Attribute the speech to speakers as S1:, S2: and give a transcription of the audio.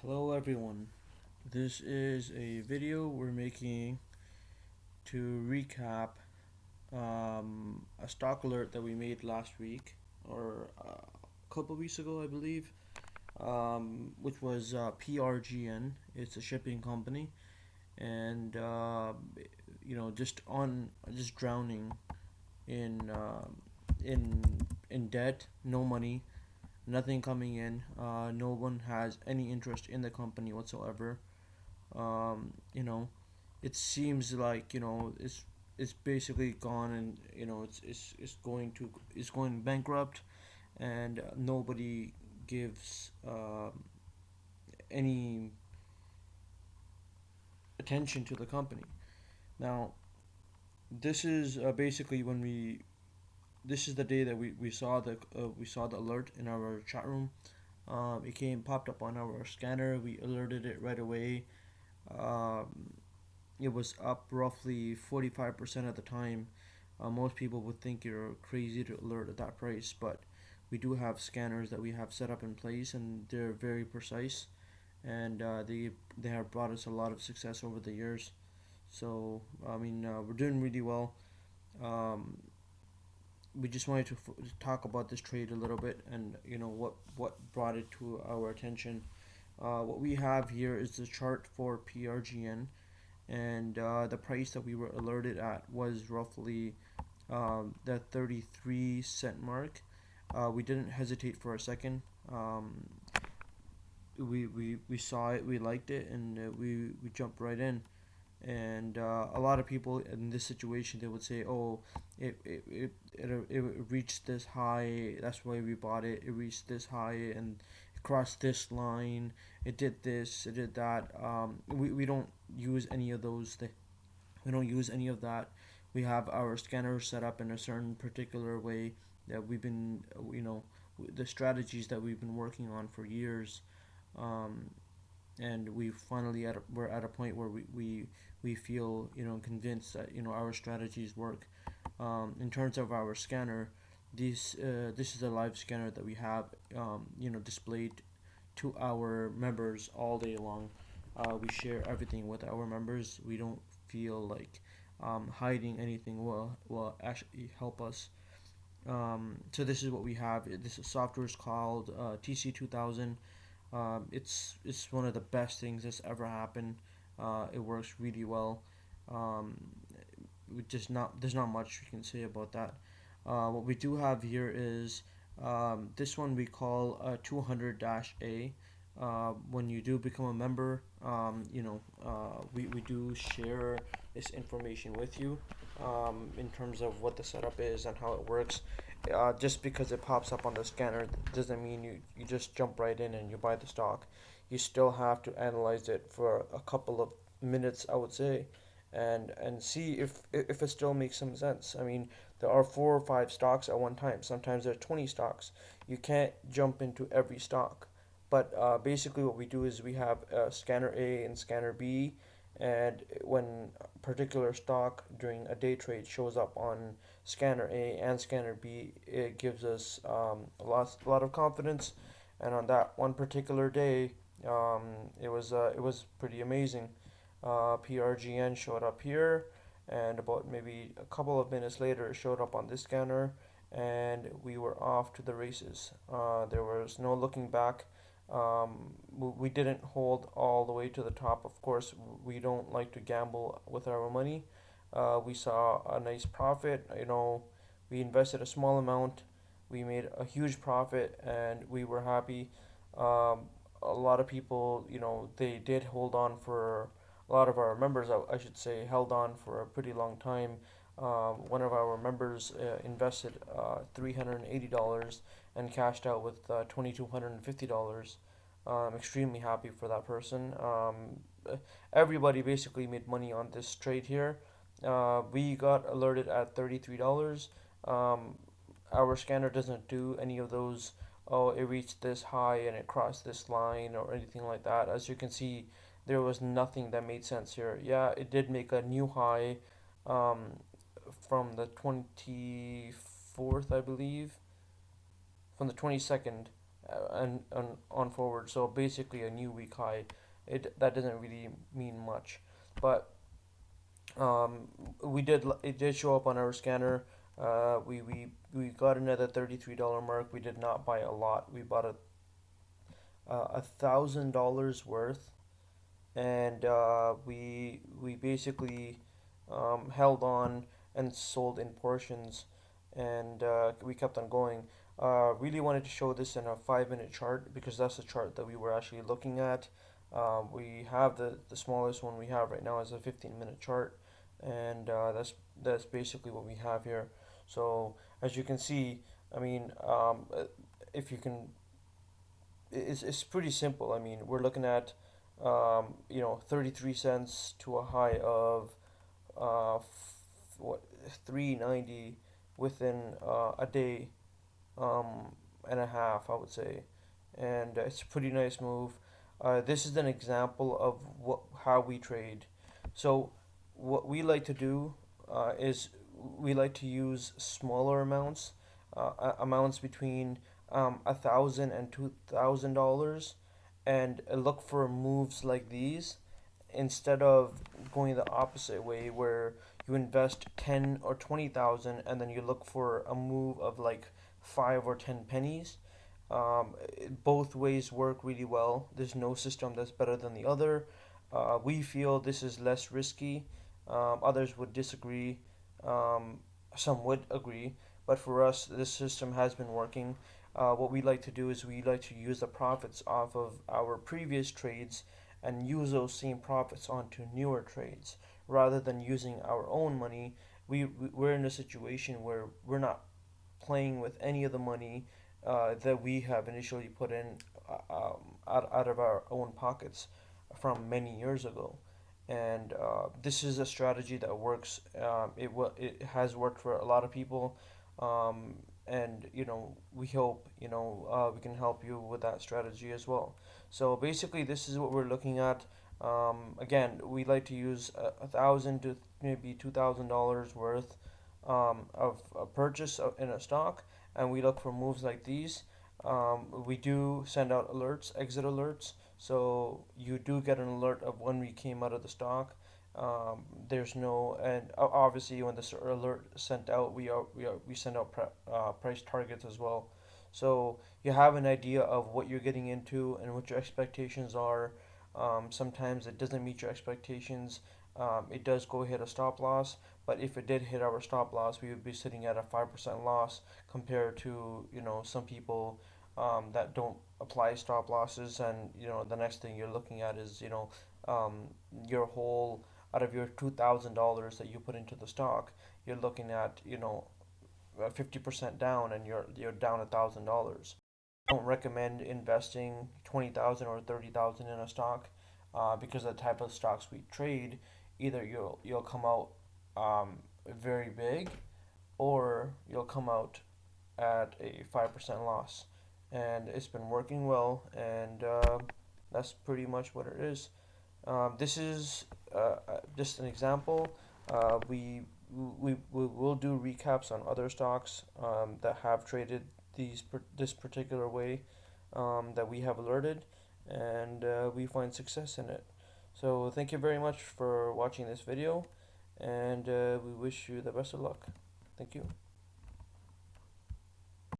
S1: Hello everyone. This is a video we're making to recap a stock alert that we made last week or a couple weeks ago, I believe, which was PRGN. It's a shipping company, and just drowning in in in debt, no money, nothing coming in. No one has any interest in the company whatsoever. You know, it seems like it's basically gone, and it's going bankrupt, and nobody gives any attention to the company. Now, this is basically when we this is the day that we saw the alert in our chat room. It came popped up on our scanner. We alerted it right away. Um, it was up roughly 45% at the time. Most people would think you're crazy to alert at that price, but we do have scanners that we have set up in place, and they're very precise, and they have brought us a lot of success over the years. So we're doing really well. Um, we just wanted to talk about this trade a little bit, and what brought it to our attention. What we have here is the chart for PRGN, and the price that we were alerted at was roughly the 33-cent mark. We didn't hesitate for a second. We saw it, we liked it, and we jumped right in. And a lot of people in this situation, they would say, "Oh, it reached this high. That's why we bought it. It reached this high and it crossed this line. It did this. It did that." We don't use any of those. We don't use any of that. We have our scanner set up in a certain particular way that we've been, the strategies that we've been working on for years. Um, and we're at a point where we feel convinced that our strategies work. In terms of our scanner, this is a live scanner that we have displayed to our members all day long. We share everything with our members. We don't feel like hiding anything will actually help us. So this is what we have. This software is called TC2000. It's one of the best things that's ever happened. It works really well. Um, we just not There's not much we can say about that. What we do have here is this one we call 200-A. When you do become a member, we do share this information with you in terms of what the setup is and how it works. Just because it pops up on the scanner doesn't mean you just jump right in and you buy the stock. You still have to analyze it for a couple of minutes, I would say, and see if it still makes some sense. I mean, there are 4 or 5 stocks at one time. Sometimes there are 20 stocks. You can't jump into every stock. But basically, what we do is we have scanner A and scanner B, and when a particular stock during a day trade shows up on scanner A and scanner B, it gives us a lot of confidence. And on that one particular day, it was pretty amazing. PRGN showed up here, and about maybe a couple of minutes later, it showed up on this scanner, and we were off to the races. There was no looking back. We didn't hold all the way to the top. Of course, we don't like to gamble with our money. We saw a nice profit. We invested a small amount. We made a huge profit, and we were happy. A lot of people, they did hold on for a lot of our members, I should say, held on for a pretty long time. One of our members invested $380 and cashed out with $2,250. I'm extremely happy for that person. Everybody basically made money on this trade here. We got alerted at $33. Um, our scanner doesn't do any of those. Oh, it reached this high and it crossed this line or anything like that. As you can see, there was nothing that made sense here. Yeah, it did make a new high um, from the 24th, I believe, from the 22nd and on forward. So basically a new week high. That doesn't really mean much, but um, it did show up on our scanner. We got another $33 mark. We did not buy a lot. We bought $1,000 worth, and we basically held on and sold in portions, and we kept on going. Really wanted to show this in a 5 minute chart because that's the chart that we were actually looking at. We have the smallest one we have right now is a 15-minute chart, and that's basically what we have here. So as you can see, I mean, if you can, it's pretty simple. I mean, we're looking at 33 cents to a high of what 390 within a day and a half, I would say, and it's a pretty nice move. This is an example of how we trade. So what we like to do is we like to use smaller amounts, amounts between $1,000 and $2,000, and look for moves like these instead of going the opposite way where you invest 10 or 20,000 and then you look for a move of like 5 or 10 pennies. Both ways work really well. There's no system that's better than the other. We feel this is less risky. Others would disagree. Um, some would agree, but for us, this system has been working. What we like to do is we like to use the profits off of our previous trades and use those same profits onto newer trades rather than using our own money. We're in a situation where we're not playing with any of the money that we have initially put in out of our own pockets from many years ago. And this is a strategy that works. It has worked for a lot of people, and we hope we can help you with that strategy as well. So basically, this is what we're looking at. Again, we like to use $1,000 to maybe $2,000 worth of a purchase in a stock, and we look for moves like these. We do send out alerts, exit alerts, so you do get an alert of when we came out of the stock. There's no, and obviously when this alert sent out, we send out price targets as well. So you have an idea of what you're getting into and what your expectations are. Sometimes it doesn't meet your expectations. It does go hit a stop loss, but if it did hit our stop loss, we would be sitting at a 5% loss compared to some people that don't apply stop losses, and the next thing you're looking at is um, your whole out of your $2,000 that you put into the stock, you're looking at 50% down, and you're down $1,000. Don't recommend investing 20,000 or 30,000 in a stock because the type of stocks we trade, either you'll come out very big, or you'll come out at a 5% loss. And it's been working well, and that's pretty much what it is. This is just an example. We will do recaps on other stocks that have traded this particular way that we have alerted, and we find success in it. So thank you very much for watching this video, and we wish you the best of luck. Thank you.